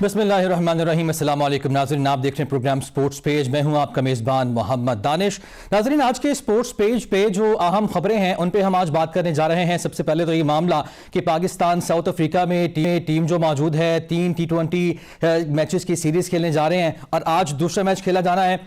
बिस्मिल्लाहिर्रहमानिर्रहीम। अस्सलाम वालेकुम नाज़रीन, आप देख रहे हैं प्रोग्राम स्पोर्ट्स पेज। मैं हूं आपका मेज़बान मोहम्मद दानिश। नाज़रीन, आज के स्पोर्ट्स पेज पे जो अहम खबरें हैं उन पे हम आज बात करने जा रहे हैं। सबसे पहले तो ये मामला कि पाकिस्तान साउथ अफ्रीका में टीम जो मौजूद है 3 T20 मैचेस की सीरीज़ खेलने जा रहे हैं और आज दूसरा मैच खेला जाना है।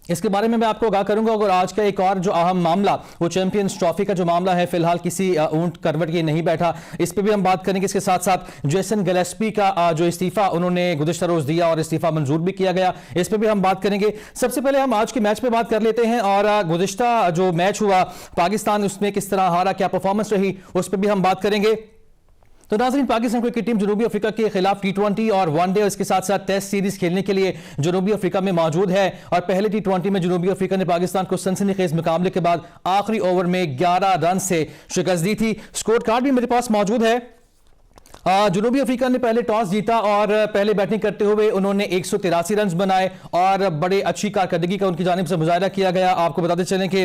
इसके बारे में मैं आपको आगाह करूंगा। और आज का एक और जो अहम मामला वो चैंपियंस ट्रॉफी का जो मामला है, फिलहाल किसी ऊंट करवट के नहीं बैठा, इस पर भी हम बात करेंगे। इसके साथ साथ जेसन गिलेस्पी का जो इस्तीफा उन्होंने गुज़िश्ता रोज दिया और इस्तीफा मंजूर भी किया गया, इस पर भी हम बात करेंगे। सबसे पहले हम आज के मैच पे बात कर लेते हैं और गुज़िश्ता जो मैच हुआ पाकिस्तान उसमें किस तरह हारा, क्या परफॉर्मेंस रही, उस पर भी हम बात करेंगे। तो नाज़रीन, पाकिस्तान क्रिकेट टीम जनूबी अफ्रीका के खिलाफ T20 और वनडे और इसके साथ साथ टेस्ट सीरीज खेलने के लिए जनूबी अफ्रीका में मौजूद है। और पहले T20 में जनूबी अफ्रीका ने पाकिस्तान को सनसनीखेज मुकाबले के बाद आखिरी ओवर में 11 रन से शिकस्त दी थी। स्कोर कार्ड भी मेरे पास मौजूद है। जनूबी अफ्रीका ने पहले टॉस जीता और पहले बैटिंग करते हुए उन्होंने 183 रन बनाए और बड़े अच्छी कारकर्दगी का उनकी जानिब से मुजाहरा किया गया। आपको बताते चलें कि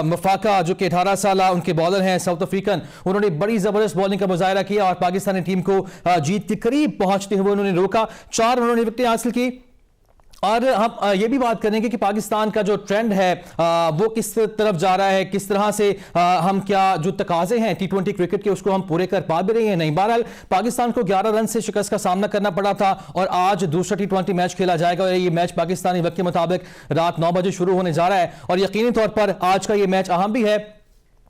मफाका जो कि 18 साल उनके बॉलर हैं साउथ अफ्रीकन, उन्होंने बड़ी जबरदस्त बॉलिंग का मुजाहरा किया और पाकिस्तानी टीम को जीत के करीब पहुंचते हुए उन्होंने रोका। 4 उन्होंने विकेटें हासिल की। और हम ये भी बात करेंगे कि पाकिस्तान का जो ट्रेंड है वो किस तरफ जा रहा है, किस तरह से हम क्या जो तकाजे हैं T20 क्रिकेट के उसको हम पूरे कर पा भी रहे हैं नहीं। बहरहाल पाकिस्तान को 11 रन से शिकस्त का सामना करना पड़ा था और आज दूसरा T20 मैच खेला जाएगा और ये मैच पाकिस्तानी वक्त के मुताबिक रात 9 बजे शुरू होने जा रहा है। और यकीनी तौर पर आज का ये मैच अहम भी है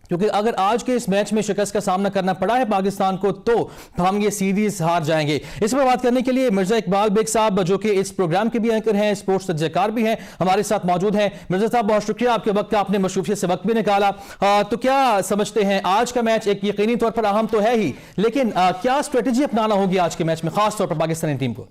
क्योंकि अगर आज के इस मैच में शिकस्त का सामना करना पड़ा है पाकिस्तान को तो हम ये सीरीज हार जाएंगे। इस पर बात करने के लिए मिर्जा इकबाल बेग साहब जो कि इस प्रोग्राम के भी एंकर हैं, स्पोर्ट्स तज्ज़कार भी हैं, हमारे साथ मौजूद हैं। मिर्जा साहब, बहुत शुक्रिया आपके वक्त का, आपने मशरूफियत से वक्त भी निकाला। तो क्या समझते हैं, आज का मैच एक यकीनी तौर पर अहम तो है ही, लेकिन क्या स्ट्रेटेजी अपनाना होगी आज के मैच में खासतौर पर पाकिस्तानी टीम को?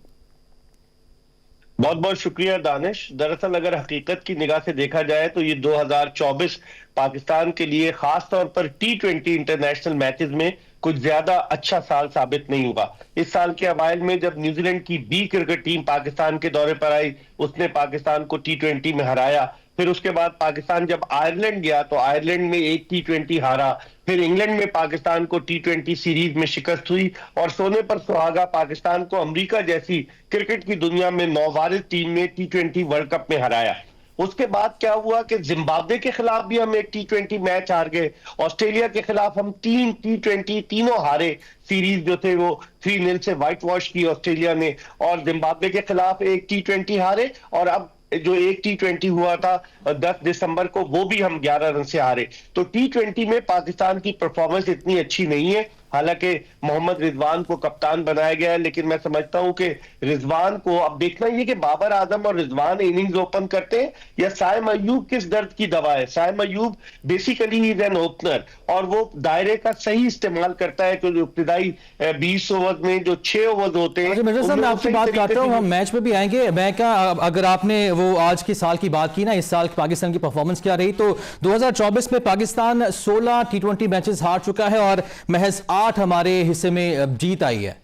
बहुत बहुत शुक्रिया दानिश। दरअसल अगर हकीकत की निगाह से देखा जाए तो ये 2024 पाकिस्तान के लिए खास तौर पर T20 इंटरनेशनल मैचेस में कुछ ज्यादा अच्छा साल साबित नहीं हुआ। इस साल के अवाइल में जब न्यूजीलैंड की बी क्रिकेट टीम पाकिस्तान के दौरे पर आई, उसने पाकिस्तान को T20 में हराया। फिर उसके बाद पाकिस्तान जब आयरलैंड गया तो आयरलैंड में एक T20 हारा। फिर इंग्लैंड में पाकिस्तान को T20 सीरीज में शिकस्त हुई और सोने पर सुहागा पाकिस्तान को अमेरिका जैसी क्रिकेट की दुनिया में नौवारिस टीम ने T20 वर्ल्ड कप में हराया। उसके बाद क्या हुआ कि जिम्बाब्वे के खिलाफ भी हम एक T20 मैच हार गए, ऑस्ट्रेलिया के खिलाफ हम 3 T20 तीनों हारे। सीरीज जो थे वो 3-0 से व्हाइट वॉश की ऑस्ट्रेलिया ने और जिम्बाब्वे के खिलाफ एक T20 हारे। और अब जो एक T20 हुआ था 10 दिसंबर को, वो भी हम 11 रन से हारे। तो T20 में पाकिस्तान की परफॉर्मेंस इतनी अच्छी नहीं है। हालांकि मोहम्मद रिजवान को कप्तान बनाया गया है, लेकिन मैं समझता हूं कि रिजवान को अब देखना ये कि बाबर आजम और रिजवान इनिंग्स ओपन करते हैं या साइम अयूब किस दर्द की दवा है। Saim Ayub basically is an opener और वो दायरे का सही इस्तेमाल करता है। जो इब्तिदाई 20 ओवर में जो 6 ओवर होते हैं। मिर्जा साहब, मैं आपसे बात करता हूँ, हम मैच में भी आएंगे। मैं क्या, अगर आपने वो आज के साल की बात की ना, इस साल पाकिस्तान की परफॉर्मेंस क्या रही, तो 2024 में पाकिस्तान 16 T20 मैचेस हार चुका है और महज 8 हमारे हिस्से में जीत आई है।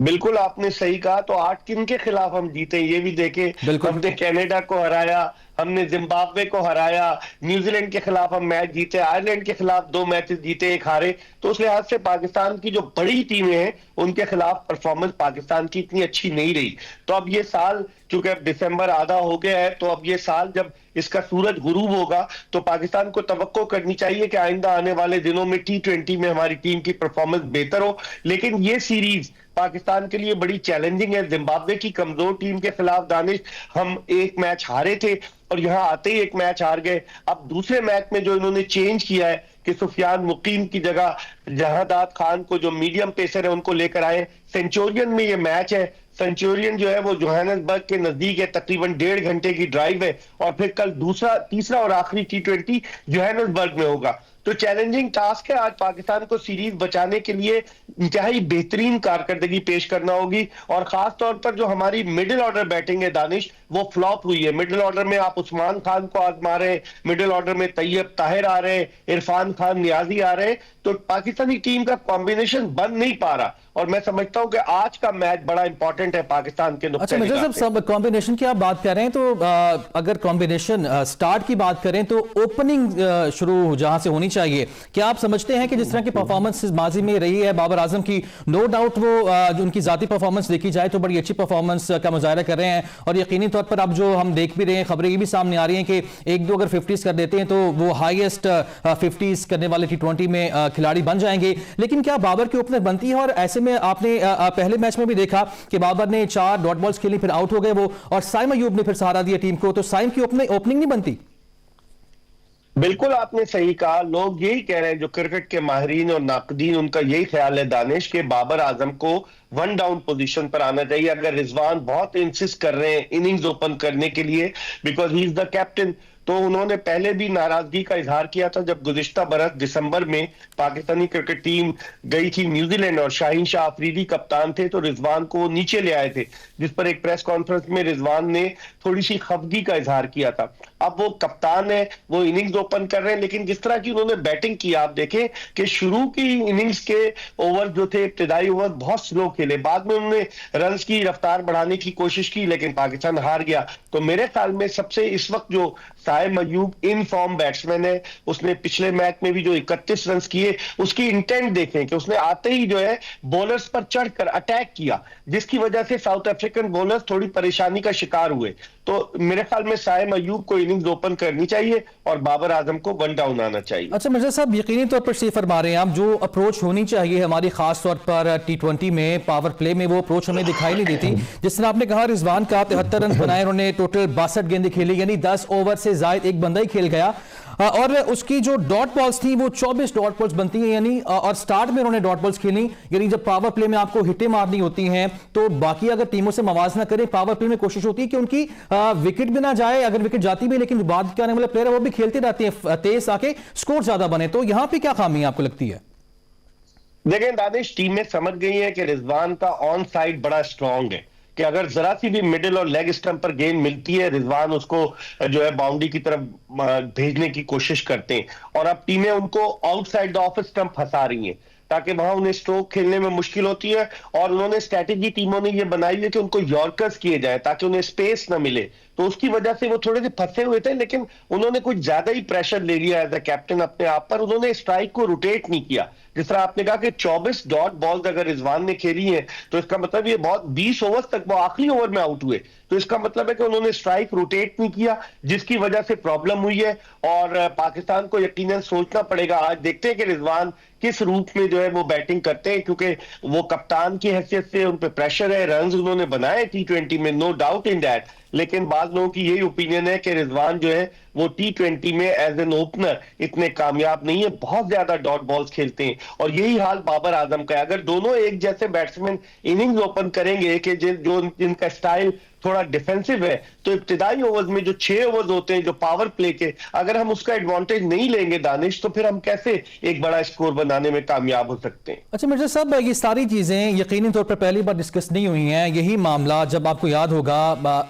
बिल्कुल आपने सही कहा। तो 8 किन के खिलाफ हम जीते ये भी देखें। हमने कनाडा को हराया, हमने जिम्बाब्वे को हराया, न्यूजीलैंड के खिलाफ हम मैच जीते, आयरलैंड के खिलाफ 2 मैचेस जीते, 1 हारे। तो उस लिहाज से पाकिस्तान की जो बड़ी टीमें हैं उनके खिलाफ परफॉर्मेंस पाकिस्तान की इतनी अच्छी नहीं रही। तो अब ये साल चूंकि अब दिसंबर आधा हो गया है, तो अब ये साल जब इसका सूरज गुरूब होगा तो पाकिस्तान को तवक्को करनी चाहिए कि आइंदा आने वाले दिनों में T20 में हमारी टीम की परफॉर्मेंस बेहतर हो। लेकिन ये सीरीज पाकिस्तान के लिए बड़ी चैलेंजिंग है। जिम्बाब्वे की कमजोर टीम के खिलाफ दानिश हम एक मैच हारे थे और यहां आते ही एक मैच हार गए। अब दूसरे मैच में जो इन्होंने चेंज किया है कि सुफियान मुकीम की जगह जहादात खान को जो मीडियम पेसर है उनको लेकर आए। सेंचुरियन में ये मैच है। सेंचुरियन जो है वो जोहान्सबर्ग के नजदीक है, तकरीबन 1.5 घंटे की ड्राइव है। और फिर कल तीसरा और आखिरी T20 जोहान्सबर्ग में होगा। तो चैलेंजिंग टास्क है। आज पाकिस्तान को सीरीज बचाने के लिए इंतहाई बेहतरीन कारकर्दगी पेश करना होगी। और खास तौर पर जो हमारी मिडिल ऑर्डर बैटिंग है दानिश, वो फ्लॉप हुई है। मिडिल ऑर्डर में आप उस्मान खान को आजमा रहे हैं, मिडिल ऑर्डर में तैयब ताहिर आ रहे हैं, इरफान खान नियाजी आ रहे हैं। तो पाकिस्तानी टीम का कॉम्बिनेशन बन नहीं पा रहा और मैं समझता हूं कि आज का मैच बड़ा इंपॉर्टेंट है पाकिस्तान के नुक्ते निगाह से। सब कॉम्बिनेशन की आप बात कर रहे हैं तो अगर कॉम्बिनेशन स्टार्ट की बात करें तो ओपनिंग शुरू जहां से होनी चाहिए। क्या आप समझते हैं कि जिस तरह की परफॉर्मेंस माजी में रही है बाबर आजम की, नो डाउट वो जो उनकी जाती परफॉर्मेंस देखी जाए तो बड़ी अच्छी परफॉर्मेंस का मुजाहरा कर रहे हैं, और यकीनी तौर पर अब जो हम देख भी रहे हैं, खबरें ये भी सामने आ रही हैं कि एक दो अगर 50s कर देते हैं तो वो हाईएस्ट 50s करने वाले T20 में खिलाड़ी बन जाएंगे। लेकिन क्या बाबर की ओपनर बनती है? और ऐसे में आपने पहले मैच में भी देखा कि बाबर ने 4 डॉट बॉल्स खेली, फिर आउट हो गए वो, और साइम अयूब ने फिर सहारा दिया टीम को, तो साइम की ओपनिंग नहीं बनती। बिल्कुल आपने सही कहा। लोग यही कह रहे हैं, जो क्रिकेट के माहिरीन और नाकदीन, उनका यही ख्याल है दानिश के बाबर आजम को वन डाउन पोजीशन पर आना चाहिए। अगर रिजवान बहुत इंसिस्ट कर रहे हैं इनिंग्स ओपन करने के लिए, because he is the captain, तो उन्होंने पहले भी नाराजगी का इजहार किया था जब गुज़िश्ता बरस दिसंबर में पाकिस्तानी क्रिकेट टीम गई थी न्यूजीलैंड और शाहीन शाह अफरीदी कप्तान थे, तो रिजवान को नीचे ले आए थे, जिस पर एक प्रेस कॉन्फ्रेंस में रिजवान ने थोड़ी सी खफगी का इजहार किया था। अब वो कप्तान है, वो इनिंग्स ओपन कर रहे हैं, लेकिन जिस तरह की उन्होंने बैटिंग की, आप देखें कि शुरू की इनिंग्स के ओवर जो थे, इब्तिदाई ओवर बहुत स्लो खेले, बाद में उन्होंने रन्स की रफ्तार बढ़ाने की कोशिश की, लेकिन पाकिस्तान हार गया। तो मेरे ख्याल में सबसे इस वक्त जो Saim Ayub in form batsman है, उसने पिछले मैच में भी जो 31 रन किए, उसकी इंटेंट देखें कि उसने आते ही जो है बॉलर्स पर चढ़कर अटैक किया, जिसकी वजह से साउथ अफ्रीकन बॉलर्स थोड़ी परेशानी का शिकार हुए। तो मेरे ख्याल में साइम अयूब को इनिंग्स ओपन करनी चाहिए और बाबर आजम को वन डाउन आना चाहिए। अच्छा मिर्जा साहब, यकीनी तौर पर सही फरमा रहे हैं आप, जो अप्रोच होनी चाहिए हमारी खास तौर पर T20 में पावर प्ले में, वो अप्रोच हमें दिखाई नहीं देती। जिस तरह आपने कहा, रिजवान का 73 रन बनाए, उन्होंने टोटल 62 गेंदें खेली, यानी 10 ओवर से जायद एक बंदा ही खेल गया, और उसकी जो डॉट बॉल्स थी वो 24 डॉट बॉल्स बनती हैं, यानी और स्टार्ट में उन्होंने डॉट बॉल्स खेली। यानी जब पावर प्ले में आपको हिटें मारनी होती हैं तो बाकी अगर टीमों से मवाजना करें, पावर प्ले में कोशिश होती है कि उनकी विकेट भी ना जाए, अगर विकेट जाती भी, लेकिन बाद के आने वाले प्लेयर वो भी खेलते रहते हैं तेज, आके स्कोर ज्यादा बने। तो यहां पर क्या खामी आपको लगती है? देखें दानिश, टीमें समझ गई हैं कि रिजवान का ऑन साइड बड़ा स्ट्रांग है, कि अगर जरा सी भी मिडिल और लेग स्टंप पर गेंद मिलती है, रिजवान उसको जो है बाउंड्री की तरफ भेजने की कोशिश करते हैं, और अब टीमें उनको आउटसाइड द ऑफ स्टंप फंसा रही हैं, ताकि वहां उन्हें स्ट्रोक खेलने में मुश्किल होती है। और उन्होंने स्ट्रैटेजी, टीमों ने ये बनाई है कि उनको यॉर्कर्स किए जाए ताकि उन्हें स्पेस ना मिले, तो उसकी वजह से वो थोड़े से फंसे हुए थे, लेकिन उन्होंने कुछ ज्यादा ही प्रेशर ले लिया एज अ कैप्टन अपने आप पर। उन्होंने स्ट्राइक को रोटेट नहीं किया। जिस तरह आपने कहा कि 24 डॉट बॉल्स अगर रिजवान ने खेली हैं, तो इसका मतलब ये बहुत 20 ओवर तक वो आखिरी ओवर में आउट हुए, तो इसका मतलब है कि उन्होंने स्ट्राइक रोटेट नहीं किया, जिसकी वजह से प्रॉब्लम हुई है। और पाकिस्तान को यकीनन सोचना पड़ेगा। आज देखते हैं कि रिजवान किस रूप में जो है वो बैटिंग करते हैं, क्योंकि वो कप्तान की हैसियत से उन पे प्रेशर है। रन्स उन्होंने बनाए T20 में, नो डाउट इन दैट, लेकिन बाद लोगों की यही ओपिनियन है कि रिजवान जो है वो T20 में एज एन ओपनर इतने कामयाब नहीं है, बहुत ज्यादा डॉट बॉल्स खेलते हैं। और यही हाल बाबर आजम का है। अगर दोनों एक जैसे बैट्समैन इनिंग्स ओपन करेंगे कि जिनका स्टाइल थोड़ा डिफेंसिव है, तो इब्तिदाई ओवर्स में जो 6 ओवर्स होते हैं जो पावर प्ले के, अगर हम उसका एडवांटेज नहीं लेंगे दानिश, तो फिर हम कैसे एक बड़ा स्कोर बनाने में कामयाब हो सकते हैं। अच्छा मिर्जा साहब, ये सारी चीजें यकीनी तौर पर पहली बार डिस्कस नहीं हुई हैं। यही मामला, जब आपको याद होगा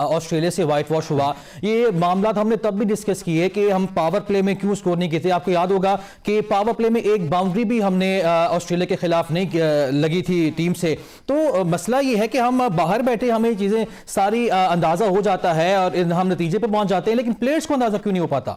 ऑस्ट्रेलिया से व्हाइट वॉश हुआ, ये मामला हमने तब भी डिस्कस किए कि हम पावर प्ले में क्यों स्कोर नहीं किए। आपको याद होगा कि पावर प्ले में एक बाउंड्री भी हमने ऑस्ट्रेलिया के खिलाफ नहीं लगी थी टीम से। तो मसला ये है कि हम बाहर बैठे, हमें चीजें सारी अंदाजा हो जाता है और हम नतीजे पे पहुंच जाते हैं, लेकिन प्लेयर्स को अंदाजा क्यों नहीं हो पाता?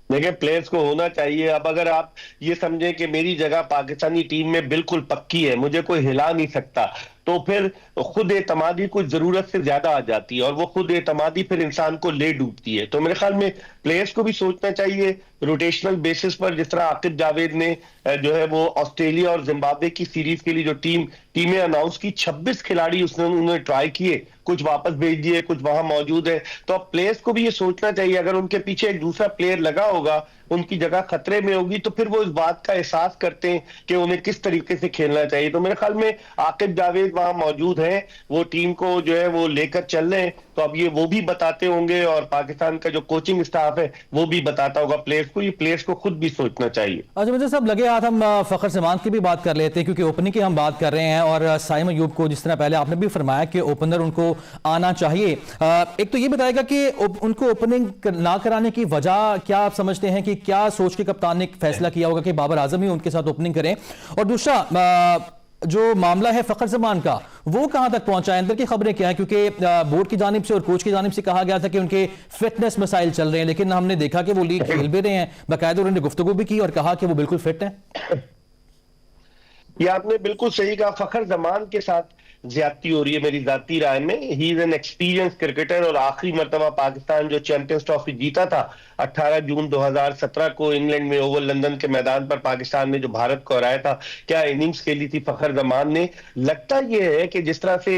देखिए, प्लेयर्स को होना चाहिए। अब अगर आप ये समझें कि मेरी जगह पाकिस्तानी टीम में बिल्कुल पक्की है, मुझे कोई हिला नहीं सकता, तो फिर खुद एतमादी कुछ जरूरत से ज्यादा आ जाती है, और वो खुद एतमादी फिर इंसान को ले डूबती है। तो मेरे ख्याल में प्लेयर्स को भी सोचना चाहिए रोटेशनल बेसिस पर। जिस तरह आकिब जावेद ने जो है वो ऑस्ट्रेलिया और जिम्बाब्वे की सीरीज के लिए जो टीमें अनाउंस की, 26 खिलाड़ी उन्होंने ट्राई किए, कुछ वापस भेज दिए, कुछ वहां मौजूद है। तो अब प्लेयर्स को भी ये सोचना चाहिए, अगर उनके पीछे एक दूसरा प्लेयर लगा होगा, उनकी जगह खतरे में होगी, तो फिर वो इस बात का एहसास करते हैं कि उन्हें किस तरीके से खेलना चाहिए। तो मेरे ख्याल में आकिब जावेद वहां मौजूद हैं, वो टीम को जो है वो लेकर चल रहे हैं। तो अब ये वो भी बताते होंगे, और पाकिस्तान का जो कोचिंग स्टाफ है वो भी बताता होगा प्लेयर्स को। ये प्लेयर्स को खुद भी सोचना चाहिए। अच्छा मुझे साहब, लगे हाथ हम फखर जमान की भी बात कर लेते हैं, क्योंकि ओपनिंग की हम बात कर रहे हैं, और साइम अयूब को जिस तरह पहले आपने भी फरमाया कि ओपनर उनको आना चाहिए। एक तो ये बताएगा कि उनको ओपनिंग ना कराने की वजह क्या आप समझते हैं, कि क्या सोच के कप्तान ने फैसला किया होगा कि बाबर आजम ही उनके साथ ओपनिंग करें? और दूसरा, जो मामला है फखर जमान का, वो कहां तक पहुंचा है, अंदर की खबरें क्या है? क्योंकि बोर्ड की जानिब से और कोच की जानिब से कहा गया था कि उनके फिटनेस मसाइल चल रहे हैं, लेकिन हमने देखा कि वो लीग खेल भी रहे हैं, बाकायदा उन्होंने गुफ्तगू भी की और कहा कि वो बिल्कुल फिट है। ये आपने बिल्कुल सही कहा, फखर जमान के साथ ज्यादती हो रही है मेरी जाती राय में। He is an experience cricketer और आखिरी मर्तबा पाकिस्तान जो चैंपियंस ट्रॉफी जीता था 18 जून 2017 को इंग्लैंड में ओवल लंदन के मैदान पर पाकिस्तान ने जो भारत को हराया था, क्या इनिंग्स खेली थी फखर जमान ने। लगता यह है कि जिस तरह से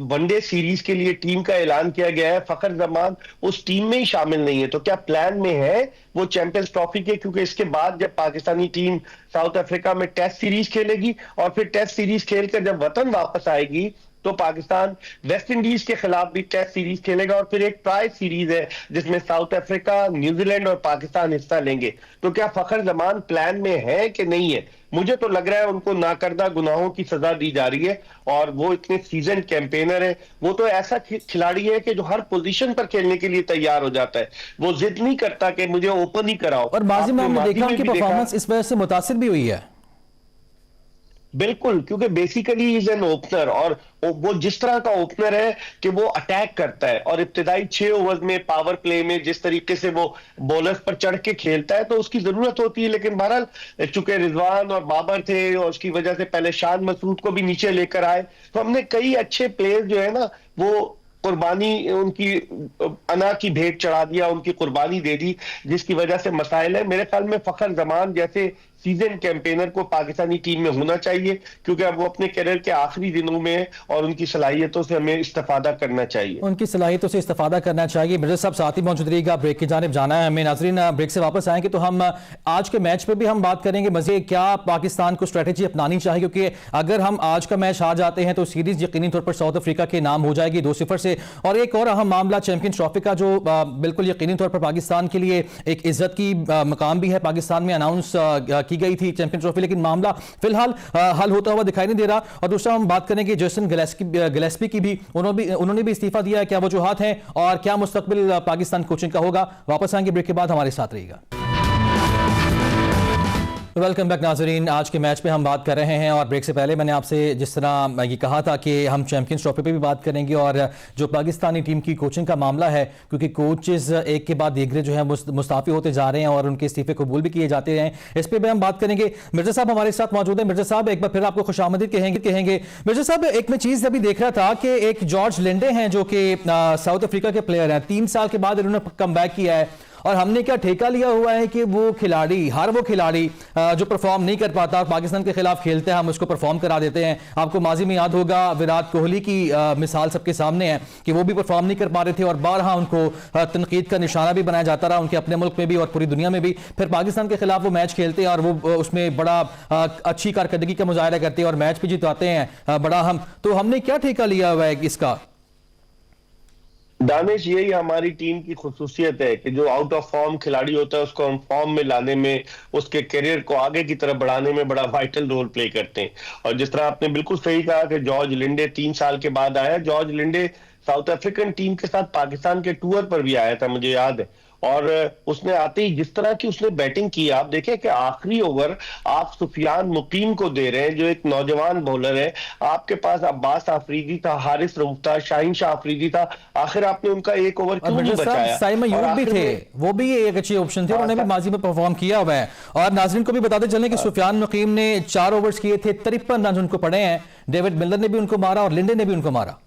वनडे सीरीज के लिए टीम का ऐलान किया गया है, फखर जमान उस टीम में ही शामिल नहीं है। तो क्या प्लान में है वो चैंपियंस ट्रॉफी के? क्योंकि इसके बाद जब पाकिस्तानी टीम साउथ अफ्रीका में टेस्ट सीरीज खेलेगी और फिर टेस्ट सीरीज खेलकर जब वतन वापस आएगी तो पाकिस्तान वेस्ट इंडीज के खिलाफ भी टेस्ट सीरीज खेलेगा और फिर एक ट्राई सीरीज है जिसमें साउथ अफ्रीका, न्यूजीलैंड और पाकिस्तान हिस्सा लेंगे। तो क्या फखर जमान प्लान में है कि नहीं है? मुझे तो लग रहा है उनको नाकर्दा गुनाहों की सजा दी जा रही है और वो इतने सीजन कैंपेनर है। वो तो ऐसा खिलाड़ी है कि जो हर पोजीशन पर खेलने के लिए तैयार हो जाता है। वो जिद नहीं करता कि मुझे ओपन ही कराओ। और माजी में हमने देखा उनकी परफॉर्मेंस इस वजह से मुतासिर भी हुई है। बिल्कुल, क्योंकि बेसिकली इज एन ओपनर और वो जिस तरह का ओपनर है कि वो अटैक करता है और इब्तिदाई 6 ओवर्स में पावर प्ले में जिस तरीके से वो बॉलर्स पर चढ़ के खेलता है तो उसकी जरूरत होती है। लेकिन बहरहाल चूंकि रिजवान और बाबर थे और उसकी वजह से पहले शान मसूद को भी नीचे लेकर आए, तो हमने कई अच्छे प्लेयर जो है ना वो कुर्बानी, उनकी अना की भेंट चढ़ा दिया, उनकी कुर्बानी दे दी, जिसकी वजह से मसाइल है। मेरे ख्याल में फखर जमान जैसे सीजन कैंपेनर को पाकिस्तानी टीम में होना चाहिए, क्योंकि अब वो अपने करियर के आखिरी दिनों में है और उनकी सलाहियतों से हमें इस्तेफादा करना चाहिए। उनकी सलाहियतों से इस्तेफादा करना चाहिए। मिर्जा साहब साथ ही मौजूद रहिएगा, ब्रेक की जानिब जाना है हमें। नाजरीन, ब्रेक से वापस आएंगे तो हम आज के मैच पे भी हम बात करेंगे मजे क्या पाकिस्तान को स्ट्रेटेजी अपनानी चाहिए, क्योंकि अगर हम आज का मैच हार जाते हैं तो सीरीज यकीनी तौर पर साउथ अफ्रीका के नाम हो जाएगी 2-0 से। और एक और अहम मामला चैंपियंस ट्रॉफी का जो बिल्कुल यकीनी तौर पर पाकिस्तान के लिए एक इज्जत की मकाम भी है, पाकिस्तान में अनाउंस की गई थी चैंपियंस ट्रॉफी, लेकिन मामला फिलहाल हल होता हुआ दिखाई नहीं दे रहा। और दूसरा हम बात करेंगे जेसन गिलेस्पी की भी, उन्होंने भी इस्तीफा दिया है, क्या वजूहात हैं और क्या मुस्तकबिल पाकिस्तान कोचिंग का होगा। वापस आएंगे ब्रेक के बाद, हमारे साथ रहिएगा। वेलकम बैक नाजरीन, आज के मैच पे हम बात कर रहे हैं और ब्रेक से पहले मैंने आपसे जिस तरह ये कहा था कि हम चैंपियंस ट्रॉफी पे भी बात करेंगे और जो पाकिस्तानी टीम की कोचिंग का मामला है, क्योंकि कोचेस एक के बाद दीगरे जो है मुस्ताफी होते जा रहे हैं और उनके इस्तीफे कबूल भी किए जाते हैं, इस पर भी हम बात करेंगे। मिर्जा साहब हमारे साथ मौजूद है। मिर्जा साहब, एक बार फिर आपको खुशामदीद कहेंगे। मिर्जा साहब, एक मैं चीज़ अभी देख रहा था कि एक जॉर्ज लिंडे हैं जो कि साउथ अफ्रीका के प्लेयर हैं, 3 साल के बाद इन्होंने कम बैक किया है और हमने क्या ठेका लिया हुआ है कि वो खिलाड़ी जो परफॉर्म नहीं कर पाता और पाकिस्तान के खिलाफ खेलते हैं हम उसको परफॉर्म करा देते हैं। आपको माजी में याद होगा विराट कोहली की मिसाल सबके सामने है कि वो भी परफॉर्म नहीं कर पा रहे थे और बारहा उनको तनकीद का निशाना भी बनाया जाता रहा, उनके अपने मुल्क में भी और पूरी दुनिया में भी। फिर पाकिस्तान के खिलाफ वो मैच खेलते हैं और वो उसमें बड़ा अच्छी कारकर्दगी का मुजाहरा करते हैं और मैच भी जितवाते हैं बड़ा हम। तो हमने क्या ठेका लिया हुआ है इसका? दानिश, यही हमारी टीम की खुसूसियत है कि जो आउट ऑफ फॉर्म खिलाड़ी होता है उसको हम फॉर्म में लाने में, उसके करियर को आगे की तरफ बढ़ाने में बड़ा वाइटल रोल प्ले करते हैं। और जिस तरह आपने बिल्कुल सही कहा कि जॉर्ज लिंडे 3 साल के बाद आया। George Linde south African team के साथ पाकिस्तान के टूर पर भी आया था, मुझे याद है। और उसने आते ही जिस तरह की उसने बैटिंग की, आप देखें कि आखिरी ओवर आप सुफियान मुकीम को दे रहे हैं जो एक नौजवान बॉलर है। आपके पास अब्बास आफरीदी था, हारिस रऊफ था, शाहीन शाह आफरीदी था, आखिर आपने उनका एक ओवर क्यों नहीं बचाया? साइम अयूब भी थे, वो भी एक अच्छी ऑप्शन थे, उन्होंने भी माजी में परफॉर्म किया हुआ है। और नाज़रीन को भी बताते चलें कि सुफियान मुकीम ने 4 ओवर्स किए थे, 53 रन उनको पड़े हैं। डेविड मिलर ने भी उनको मारा और लिंडे ने भी उनको मारा।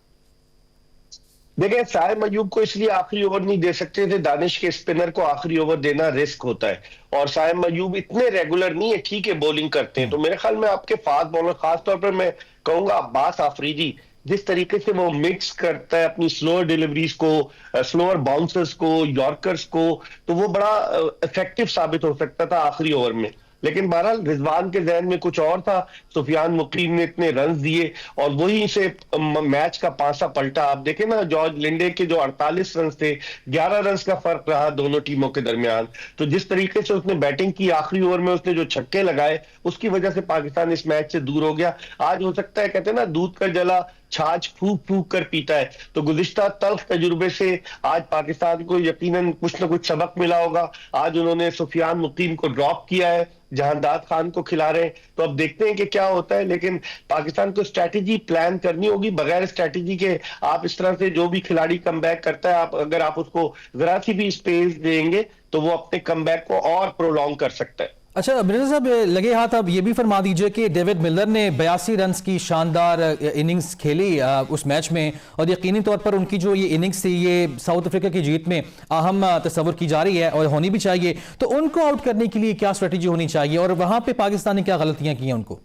देखिए, साइम अयूब को इसलिए आखिरी ओवर नहीं दे सकते थे, दानिश के स्पिनर को आखिरी ओवर देना रिस्क होता है और साइम अयूब इतने रेगुलर नहीं है, ठीक है बॉलिंग करते हैं। तो मेरे ख्याल में आपके फास्ट बॉलर, खासतौर पर मैं कहूंगा अब्बास आफरीदी, जिस तरीके से वो मिक्स करता है अपनी स्लोअर डिलीवरीज को, स्लोअर बाउंसर्स को, यॉर्कर्स को, तो वो बड़ा इफेक्टिव साबित हो सकता था आखिरी ओवर में। लेकिन बहरहाल रिजवान के जहन में कुछ और था। सुफियान मुकीम ने इतने रन दिए और वही से मैच का पासा पलटा। आप देखें ना, जॉर्ज लिंडे के जो 48 रन थे, 11 रन का फर्क रहा दोनों टीमों के दरमियान। तो जिस तरीके से उसने बैटिंग की, आखिरी ओवर में उसने जो छक्के लगाए, उसकी वजह से पाकिस्तान इस मैच से दूर हो गया। आज हो सकता है, कहते हैं ना, दूध का जला छाछ फूक फूक कर पीता है। तो गुज़िश्ता तल्ख तजुर्बे से आज पाकिस्तान को यकीनन कुछ ना कुछ सबक मिला होगा। आज उन्होंने सुफियान मुकीम को ड्रॉप किया है, जहांदाद खान को खिला रहे हैं। तो अब देखते हैं कि क्या होता है, लेकिन पाकिस्तान को स्ट्रैटेजी प्लान करनी होगी। बगैर स्ट्रैटेजी के आप इस तरह से जो भी खिलाड़ी कमबैक करता है, अगर आप उसको जरा सी भी स्पेस देंगे तो वो अपने कमबैक को और प्रोलॉन्ग कर सकता है। अच्छा मिर्जा साहब, लगे हाथ अब ये भी फरमा दीजिए कि डेविड मिलर ने 82 रन की शानदार इनिंग्स खेली उस मैच में, और यकीनी तौर पर उनकी जो ये इनिंग्स थी ये साउथ अफ्रीका की जीत में अहम तस्वुर की जा रही है और होनी भी चाहिए। तो उनको आउट करने के लिए क्या स्ट्रेटेजी होनी चाहिए और वहां पे पाकिस्तान ने क्या गलतियां की हैं उनको?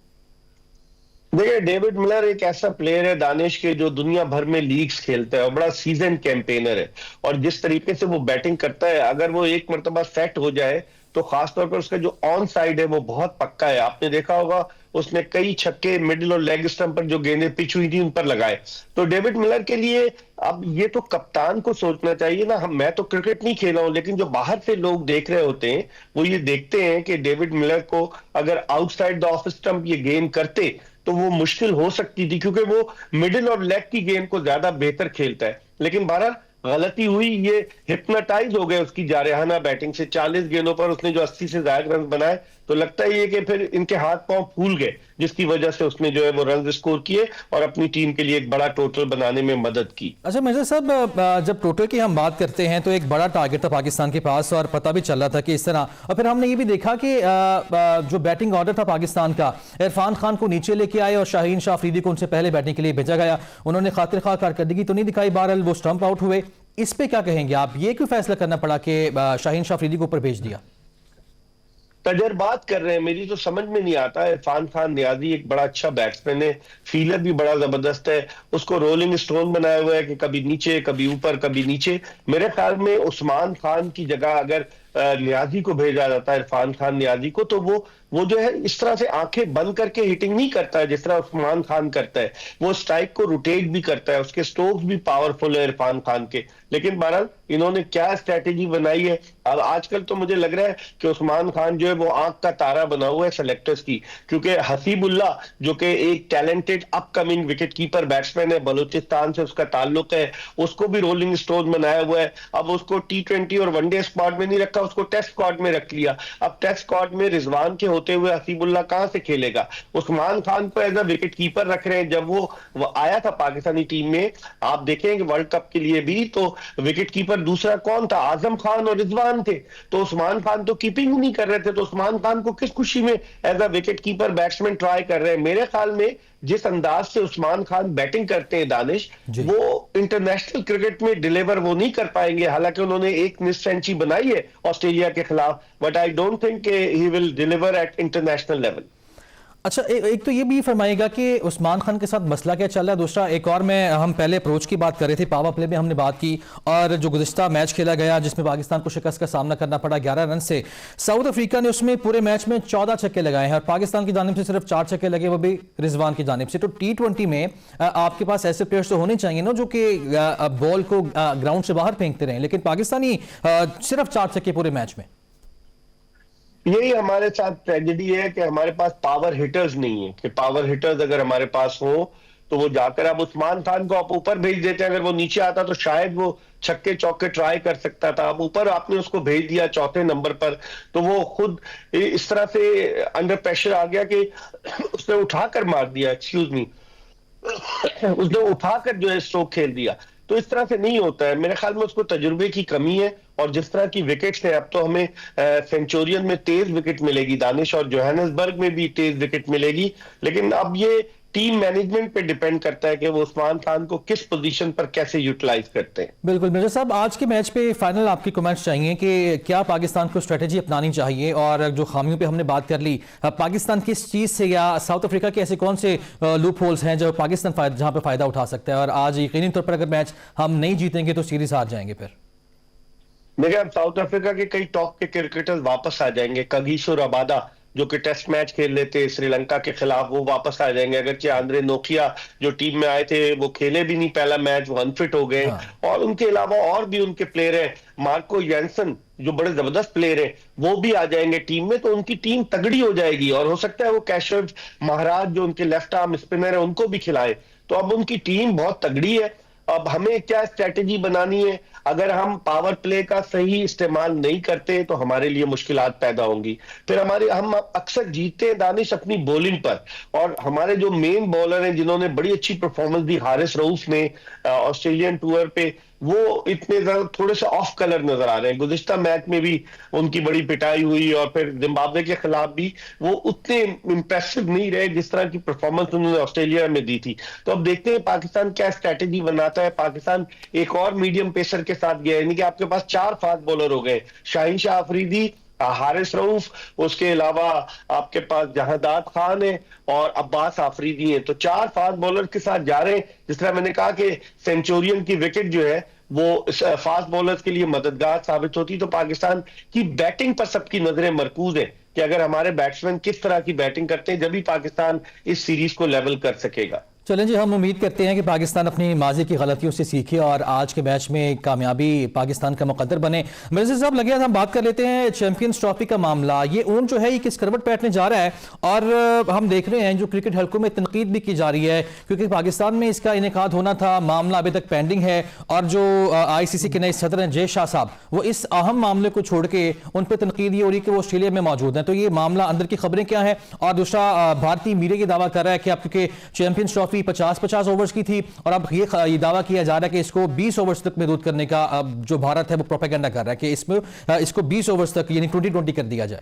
देखिए, डेविड मिलर एक ऐसा प्लेयर है दानिश के जो दुनिया भर में लीग्स खेलता है और बड़ा सीजन कैंपेनर है। और जिस तरीके से वो बैटिंग करता है, अगर वो एक मरतबा सेट हो जाए तो खासतौर पर उसका जो ऑन साइड है वो बहुत पक्का है। आपने देखा होगा उसने कई छक्के मिडिल और लेग स्टंप पर जो गेंदें पिच हुई थी उन पर लगाए। तो डेविड मिलर के लिए अब ये तो कप्तान को सोचना चाहिए ना। मैं तो क्रिकेट नहीं खेला हूं, लेकिन जो बाहर से लोग देख रहे होते हैं वो ये देखते हैं कि डेविड मिलर को अगर आउटसाइड द ऑफ स्टंप ये गेंद करते तो वो मुश्किल हो सकती थी, क्योंकि वो मिडिल और लेग की गेंद को ज्यादा बेहतर खेलता है। लेकिन बहरहाल गलती हुई, ये हिप्नोटाइज हो गए उसकी जारहाना बैटिंग से। 40 गेंदों पर उसने जो 80 से ज्यादा रन बनाए, तो लगता ही है कि फिर इनके हाथ पांव फूल गए, जिसकी वजह से उसने जो है वो रन स्कोर किए और अपनी टीम के लिए एक बड़ा टोटल बनाने में मदद की। अच्छा मिर्जा साहब, जब टोटल की हम बात करते हैं तो एक बड़ा टारगेट था पाकिस्तान के पास और पता भी चल रहा था कि इस तरह, और फिर हमने ये भी देखा कि जो बैटिंग ऑर्डर था पाकिस्तान का, इरफान खान को नीचे लेके आए और शाहीन शाह अफरीदी को उनसे पहले बैटिंग के लिए भेजा गया। उन्होंने खातिर खा कारकर्दगी तो नहीं दिखाई, बहरहाल वो स्टंप आउट हुए। इस पे क्या कहेंगे आप? ये क्यों फैसला करना पड़ा कि शाहीन शाह अफरीदी को ऊपर भेज दिया? तजर्बात कर रहे हैं, मेरी तो समझ में नहीं आता। इरफान खान नियाजी एक बड़ा अच्छा बैट्समैन है, फील्डर भी बड़ा जबरदस्त है। उसको रोलिंग स्टोन बनाया हुआ है कि कभी नीचे कभी ऊपर कभी नीचे। मेरे ख्याल में उस्मान खान की जगह अगर नियाजी को भेजा जाता है, इरफान खान नियाजी को, तो वो जो है इस तरह से आंखें बंद करके हिटिंग नहीं करता है जिस तरह उस्मान खान करता है। वो स्ट्राइक को रोटेट भी करता है, उसके स्ट्रोक्स भी पावरफुल है इरफान खान के। लेकिन बहरहाल इन्होंने क्या स्ट्रैटेजी बनाई है, अब आजकल तो मुझे लग रहा है कि उस्मान खान जो है वो आंख का तारा बना हुआ है सेलेक्टर्स की, क्योंकि हसीबुल्लाह जो कि एक talented upcoming wicket keeper batsman है, बलूचिस्तान से उसका ताल्लुक है, उसको भी रोलिंग स्टोन बनाया हुआ है। अब उसको T20 और वनडे स्क्वाड में नहीं रखा, उसको टेस्ट स्क्वाड में रख लिया। अब टेस्ट स्क्वाड में रिजवान के होते हुए हसीबुल्लाह कहां से खेलेगा? उस्मान खान को एज अ विकेट कीपर रख रहे हैं। जब वो आया था पाकिस्तानी टीम में, आप देखेंगे वर्ल्ड कप के लिए भी, तो विकेट कीपर दूसरा कौन था? आजम खान और रिजवान थे। तो उस्मान खान तो कीपिंग नहीं कर रहे थे, तो उस्मान खान को किस खुशी में as a wicket keeper batsman try कर रहे हैं? मेरे ख्याल में जिस अंदाज से उस्मान खान बैटिंग करते हैं दानिश, वो इंटरनेशनल क्रिकेट में डिलीवर वो नहीं कर पाएंगे। हालांकि उन्होंने एक मिस सेंचुरी बनाई है ऑस्ट्रेलिया के खिलाफ, but I don't think he will deliver at international level. अच्छा, एक तो ये भी फरमाइएगा कि उस्मान खान के साथ मसला क्या चल रहा है। दूसरा, एक और में हम पहले अप्रोच की बात कर रहे थे, पावर प्ले में हमने बात की, और जो गुज़िश्ता मैच खेला गया जिसमें पाकिस्तान को शिकस्त का सामना करना पड़ा 11 रन से, साउथ अफ्रीका ने उसमें पूरे मैच में 14 छक्के लगाए हैं और पाकिस्तान की जानिब से सिर्फ 4 छक्के लगे, वो भी रिजवान की जानिब से। तो T20 में आपके पास ऐसे प्लेयर्स तो होने चाहिए ना जो कि बॉल को ग्राउंड से बाहर फेंकते रहे, लेकिन पाकिस्तानी सिर्फ 4 छक्के पूरे मैच में। यही हमारे साथ ट्रेजेडी है कि हमारे पास पावर हिटर्स नहीं है। कि पावर हिटर्स अगर हमारे पास हो तो वो जाकर, अब उस्मान खान को आप ऊपर भेज देते हैं, अगर वो नीचे आता तो शायद वो छक्के चौके ट्राई कर सकता था। अब ऊपर आपने उसको भेज दिया चौथे नंबर पर, तो वो खुद इस तरह से अंडर प्रेशर आ गया कि उसने उठाकर मार दिया, एक्सक्यूज मी, उसने उठाकर जो है स्ट्रोक खेल दिया। तो इस तरह से नहीं होता है। मेरे ख्याल में उसको तजुर्बे की कमी है, और जिस तरह की विकेट्स हैं, अब तो हमें सेंचुरियन में तेज विकेट मिलेगी दानिश, और जोहानिसबर्ग में भी तेज विकेट मिलेगी। लेकिन अब ये टीम मैनेजमेंट पे डिपेंड करता है कि वो उस्मान खान को किस पोजीशन पर कैसे यूटिलाइज करते हैं। बिल्कुल मिर्जा साहब, आज के मैच पे फाइनल आपके कमेंट्स चाहिए कि क्या पाकिस्तान को स्ट्रेटेजी अपनानी चाहिए, और जो खामियों पे हमने बात कर ली, पाकिस्तान किस चीज से या साउथ अफ्रीका के ऐसे कौन से लूप होल्स हैं जो पाकिस्तान जहां पे फायदा उठा सकता है, और आज यकीनी तौर पर अगर मैच हम नहीं जीतेंगे तो सीरीज हार जाएंगे फिर? देखिए, अब साउथ अफ्रीका के कई टॉप के क्रिकेटर्स वापस आ जाएंगे। कगिसो रबादा जो कि टेस्ट मैच खेल लेते श्रीलंका के खिलाफ, वो वापस आ जाएंगे। अगरचे आंद्रे नोकिया जो टीम में आए थे वो खेले भी नहीं पहला मैच, वो अनफिट हो गए। और उनके अलावा और भी उनके प्लेयर हैं, मार्को यैनसन जो बड़े जबरदस्त प्लेयर है वो भी आ जाएंगे टीम में, तो उनकी टीम तगड़ी हो जाएगी और हो सकता है वो कैशव महाराज जो उनके लेफ्ट आर्म स्पिनर है उनको भी खिलाए। तो अब उनकी टीम बहुत तगड़ी है। अब हमें क्या स्ट्रेटेजी बनानी है, अगर हम पावर प्ले का सही इस्तेमाल नहीं करते तो हमारे लिए मुश्किलात पैदा होंगी। फिर हम अक्सर जीतते हैं दानिश अपनी बॉलिंग पर, और हमारे जो मेन बॉलर हैं जिन्होंने बड़ी अच्छी परफॉर्मेंस दी, हारिस रऊफ ने ऑस्ट्रेलियन टूर पे, वो इतने ज्यादा थोड़े से ऑफ कलर नजर आ रहे हैं। गुज़िश्ता मैच में भी उनकी बड़ी पिटाई हुई और फिर जिम्बाब्वे के खिलाफ भी वो उतने इंप्रेसिव नहीं रहे जिस तरह की परफॉर्मेंस उन्होंने ऑस्ट्रेलिया में दी थी। तो अब देखते हैं पाकिस्तान क्या स्ट्रैटेजी बनाता है। पाकिस्तान एक और मीडियम पेसर के साथ गया, यानी कि आपके पास 4 फास्ट बॉलर हो गए, शाहीन शाह अफरीदी, हारिस रऊफ, उसके अलावा आपके पास जहादात खान है और अब्बास आफरीदी है। तो 4 फास्ट बॉलर के साथ जा रहे हैं। जिस तरह मैंने कहा कि सेंचुरियन की विकेट जो है वो फास्ट बॉलर्स के लिए मददगार साबित होती, तो पाकिस्तान की बैटिंग पर सबकी नजरें मरकूज है कि अगर हमारे बैट्समैन किस तरह की बैटिंग करते हैं, जब भी पाकिस्तान इस सीरीज को लेवल कर सकेगा। चलें जी, हम उम्मीद करते हैं कि पाकिस्तान अपनी माजी की गलतियों से सीखे और आज के मैच में कामयाबी पाकिस्तान का मुकद्दर बने। मिर्जा साहब लगे हम बात कर लेते हैं चैंपियंस ट्रॉफी का मामला। ये ऊन जो है ये किस करवट बैठने जा रहा है, और हम देख रहे हैं जो क्रिकेट हलकों में तनकीद भी की जा रही है क्योंकि पाकिस्तान में इसका इनेकाद होना था, मामला अभी तक पेंडिंग है, और जो ICC के नए सदर हैं जय शाह साहब, वो इस अहम मामले को छोड़ के उन पर तनकीद ये हो रही है कि वो ऑस्ट्रेलिया में मौजूद हैं। तो ये मामला अंदर की खबरें क्या है, और दूसरा भारतीय मीडिया ये दावा कर रहा है कि अब क्योंकि चैंपियंस ट्रॉफी 50 ओवर्स की थी और अब ये दावा किया जा रहा है कि इसको 20 ओवर्स तक महदूद करने का अब जो भारत है वो प्रोपेगेंडा कर रहा है कि इसमें इसको 20 ओवर्स तक यानी 2020 कर दिया जाए।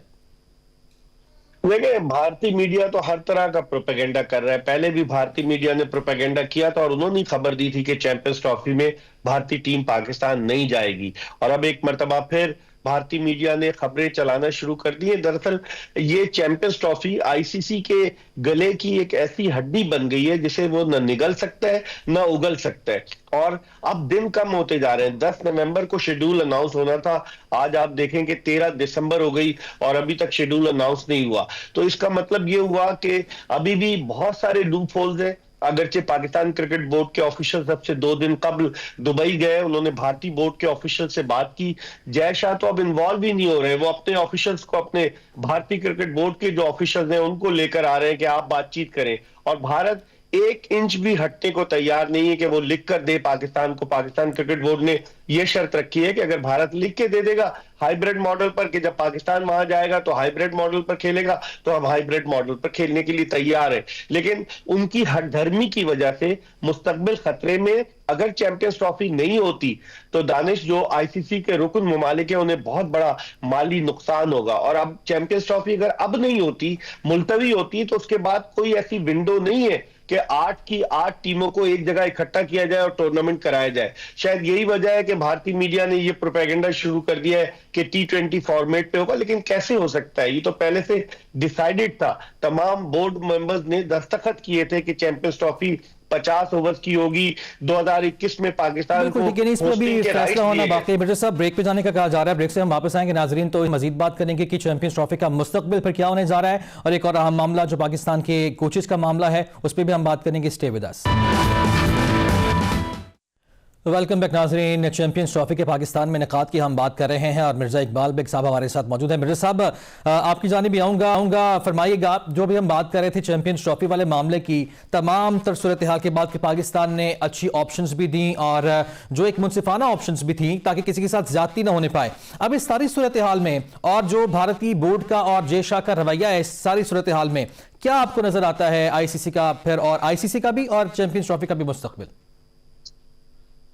देखिए, भारतीय मीडिया तो हर तरह का प्रोपेगेंडा कर रहा है। पहले भी भारतीय मीडिया ने प्रोपेगेंडा किया था और उन्होंने खबर दी थी कि चैंपियंस ट्रॉफी में भारतीय टीम पाकिस्तान नहीं जाएगी, और अब एक मर्तबा फिर भारतीय मीडिया ने खबरें चलाना शुरू कर दी है। दरअसल ये चैंपियंस ट्रॉफी ICC के गले की एक ऐसी हड्डी बन गई है जिसे वो न निगल सकता है न उगल सकता है, और अब दिन कम होते जा रहे हैं। 10 नवंबर को शेड्यूल अनाउंस होना था, आज आप देखें कि 13 दिसंबर हो गई और अभी तक शेड्यूल अनाउंस नहीं हुआ। तो इसका मतलब ये हुआ कि अभी भी बहुत सारे लूप होल्स हैं। अगरचे पाकिस्तान क्रिकेट बोर्ड के ऑफिशियल सबसे 2 दिन कबल दुबई गए, उन्होंने भारतीय बोर्ड के ऑफिशियल से बात की। जय शाह तो अब इन्वॉल्व ही नहीं हो रहे, वो अपने ऑफिशियल्स को, अपने भारतीय क्रिकेट बोर्ड के जो ऑफिशियल्स हैं उनको लेकर आ रहे हैं कि आप बातचीत करें, और भारत 1 इंच भी हटने को तैयार नहीं है कि वो लिख कर दे पाकिस्तान को। पाकिस्तान क्रिकेट बोर्ड ने यह शर्त रखी है कि अगर भारत लिख के दे देगा हाइब्रिड मॉडल पर, कि जब पाकिस्तान वहां जाएगा तो हाइब्रिड मॉडल पर खेलेगा, तो हम हाइब्रिड मॉडल पर खेलने के लिए तैयार है। लेकिन उनकी हठधर्मी की वजह से मुस्तकबिल खतरे में, अगर चैंपियंस ट्रॉफी नहीं होती तो दानिश जो ICC के रुकन मुमालिक है उन्हें बहुत बड़ा माली नुकसान होगा। और अब चैंपियंस ट्रॉफी अगर अब नहीं होती, मुलतवी होती, तो उसके बाद कोई ऐसी विंडो नहीं है कि 8 की 8 टीमों को एक जगह इकट्ठा किया जाए और टूर्नामेंट कराया जाए। शायद यही वजह है कि भारतीय मीडिया ने यह प्रोपेगेंडा शुरू कर दिया है कि T20 फॉर्मेट पे होगा, लेकिन कैसे हो सकता है? ये तो पहले से डिसाइडेड था। तमाम बोर्ड मेंबर्स ने दस्तखत किए थे कि चैंपियंस ट्रॉफी 50 ओवर्स की होगी। 2021 में पाकिस्तान को इस पर भी फैसला होना बाकी है। मिर्जा साहब, ब्रेक पे जाने का कहा जा रहा है, ब्रेक से हम वापस आएंगे नाजरीन, तो मजीद बात करेंगे कि चैंपियंस ट्रॉफी का मुस्तकबिल पर क्या होने जा रहा है, और एक और अहम मामला जो पाकिस्तान के कोचेस का मामला है उस पर भी हम बात करेंगे। Stay with us. Welcome back नाजरीन, चैंपियंस ट्रॉफी के पाकिस्तान में निकात की हम बात कर रहे हैं और मिर्जा इकबाल बेग साहब हमारे साथ मौजूद है। मिर्जा साहब, आपकी जानिब भी आऊँगा, फरमाइएगा, जो भी हम बात कर रहे थे चैंपियंस ट्रॉफी वाले मामले की, तमाम तर सूरत हाल के बाद कि पाकिस्तान ने अच्छी ऑप्शंस भी दी और जो एक मुनसिफाना ऑप्शंस भी थी ताकि किसी के साथ ज्यादती ना होने पाए। अब इस सारी सूरत हाल में और जो भारतीय बोर्ड का और जय शाह का रवैया है, इस सारी सूरत हाल में क्या आपको नजर आता है ICC का फिर, और ICC का भी और चैंपियंस ट्रॉफी का भी मुस्तकबिल?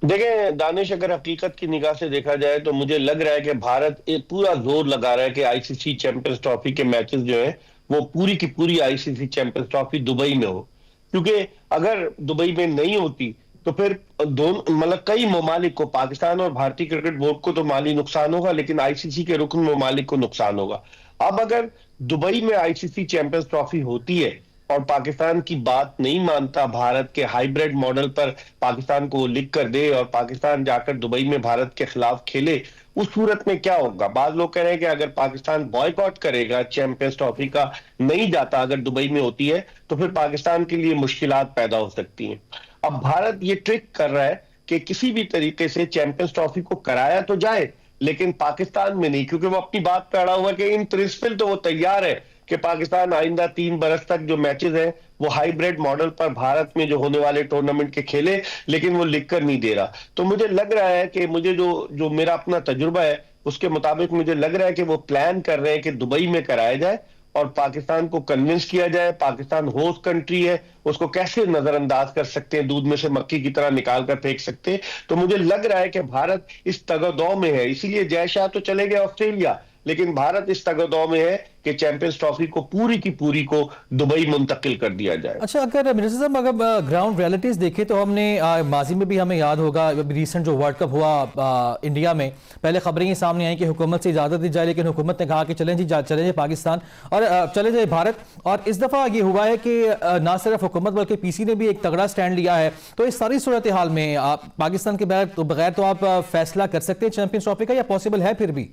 देखें दानिश, अगर हकीकत की निगाह से देखा जाए तो मुझे लग रहा है कि भारत एक पूरा जोर लगा रहा है कि ICC चैंपियंस ट्रॉफी के मैचेस जो हैं वो पूरी की पूरी ICC चैंपियंस ट्रॉफी दुबई में हो, क्योंकि अगर दुबई में नहीं होती तो फिर दोनों मतलब कई ममालिक को, पाकिस्तान और भारतीय क्रिकेट बोर्ड को तो माली नुकसान होगा, लेकिन ICC के रुकन ममालिक को नुकसान होगा। अब अगर दुबई में ICC चैंपियंस ट्रॉफी होती है और पाकिस्तान की बात नहीं मानता, भारत के हाइब्रिड मॉडल पर पाकिस्तान को लिख कर दे और पाकिस्तान जाकर दुबई में भारत के खिलाफ खेले, उस सूरत में क्या होगा? बाद लोग कह रहे हैं कि अगर पाकिस्तान बॉयकॉट करेगा, चैंपियंस ट्रॉफी का नहीं जाता अगर दुबई में होती है, तो फिर पाकिस्तान के लिए मुश्किलात पैदा हो सकती हैं। अब भारत ये ट्रिक कर रहा है कि किसी भी तरीके से चैंपियंस ट्रॉफी को कराया तो जाए, लेकिन पाकिस्तान में नहीं, क्योंकि वो अपनी बात पे अड़ा हुआ है कि इन प्रिंसिपल तो वो तैयार है कि पाकिस्तान आइंदा 3 बरस तक जो मैचेस हैं वो हाइब्रिड मॉडल पर भारत में जो होने वाले टूर्नामेंट के खेले, लेकिन वो लिख कर नहीं दे रहा। तो मुझे लग रहा है कि मुझे जो जो मेरा अपना तजुर्बा है उसके मुताबिक मुझे लग रहा है कि वो प्लान कर रहे हैं कि दुबई में कराया जाए और पाकिस्तान को कन्विंस किया जाए। पाकिस्तान होस्ट कंट्री है, उसको कैसे नजरअंदाज कर सकते हैं, दूध में से मक्खी की तरह निकाल कर फेंक सकते हैं। तो मुझे लग रहा है कि भारत इस तगदौ में है, इसीलिए जय शाह तो चले गए ऑस्ट्रेलिया, लेकिन भारत इस तगदौ में है कि चैंपियंस ट्रॉफी को पूरी की पूरी को दुबई मुंतकिल कर दिया जाए। अच्छा, अगर मिर्जा साहब अगर ग्राउंड रियलिटीज देखें तो हमने माजी में भी हमें याद होगा रिसेंट जो वर्ल्ड कप हुआ इंडिया में, पहले खबरें ये सामने आई कि हुकूमत से इजाज़त दी जाए, लेकिन हुकूमत ने कहा कि चलें जी चले जाए पाकिस्तान और चले जाए भारत। और इस दफ़ा ये हुआ है कि ना सिर्फ हुकूमत बल्कि पीसी ने भी एक तगड़ा स्टैंड लिया है। तो इस सारी सूरत हाल में पाकिस्तान के बगैर तो आप फैसला कर सकते हैं चैंपियंस ट्रॉफी का, या पॉसिबल है फिर भी?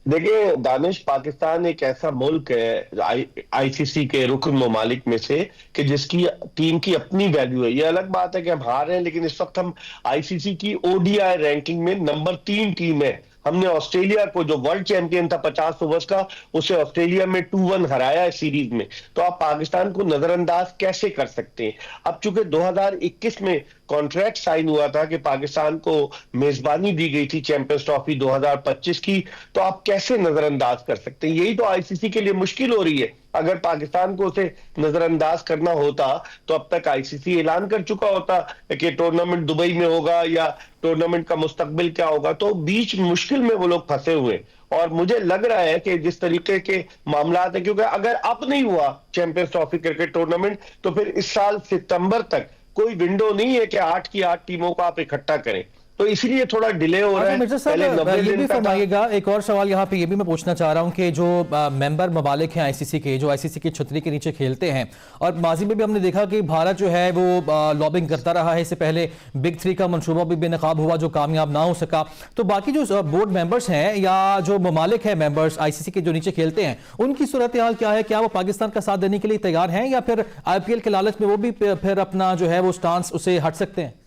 देखिए दानिश, पाकिस्तान एक ऐसा मुल्क है आईसीसी के रुकन ममालिक में से कि जिसकी टीम की अपनी वैल्यू है। ये अलग बात है कि हम हार रहे हैं, लेकिन इस वक्त हम आईसीसी की ओडीआई रैंकिंग में नंबर 3 टीम है। हमने ऑस्ट्रेलिया को, जो वर्ल्ड चैंपियन था 50 ओवर्स का, उसे ऑस्ट्रेलिया में 2-1 हराया है सीरीज में। तो आप पाकिस्तान को नजरअंदाज कैसे कर सकते हैं? अब चूंकि 2021 में कॉन्ट्रैक्ट साइन हुआ था कि पाकिस्तान को मेजबानी दी गई थी चैंपियंस ट्रॉफी 2025 की, तो आप कैसे नजरअंदाज कर सकते हैं? यही तो आईसीसी के लिए मुश्किल हो रही है। अगर पाकिस्तान को उसे नजरअंदाज करना होता तो अब तक आईसीसी ऐलान कर चुका होता कि टूर्नामेंट दुबई में होगा या टूर्नामेंट का मुस्तकबिल क्या होगा। तो बीच मुश्किल में वो लोग फंसे हुए, और मुझे लग रहा है कि जिस तरीके के मामला है, क्योंकि अगर अब नहीं हुआ चैंपियंस ट्रॉफी क्रिकेट टूर्नामेंट तो फिर इस साल सितंबर तक कोई विंडो नहीं है कि 8 की 8 टीमों को आप इकट्ठा करें। तो इसलिए थोड़ा डिले हो रहा है। मिर्जा साहब ये भी फरमाइएगा, एक और सवाल यहाँ पे ये भी मैं पूछना चाह रहा हूँ कि जो मेंबर ममालिक हैं आईसीसी के, जो आईसीसी की छतरी के नीचे खेलते हैं, और माजी में भी हमने देखा कि भारत जो है वो लॉबिंग करता रहा है। इससे पहले बिग 3 का मनसूबा भी बेनकाब हुआ जो कामयाब ना हो सका। तो बाकी जो बोर्ड मेंबर्स हैं या जो ममालिक हैं मेंबर्स आईसीसी के जो नीचे खेलते हैं, उनकी सूरत हाल क्या है? क्या वो पाकिस्तान का साथ देने के लिए तैयार हैं, या फिर आईपीएल के लालच में वो भी फिर अपना जो है वो स्टांस उसे हट सकते हैं?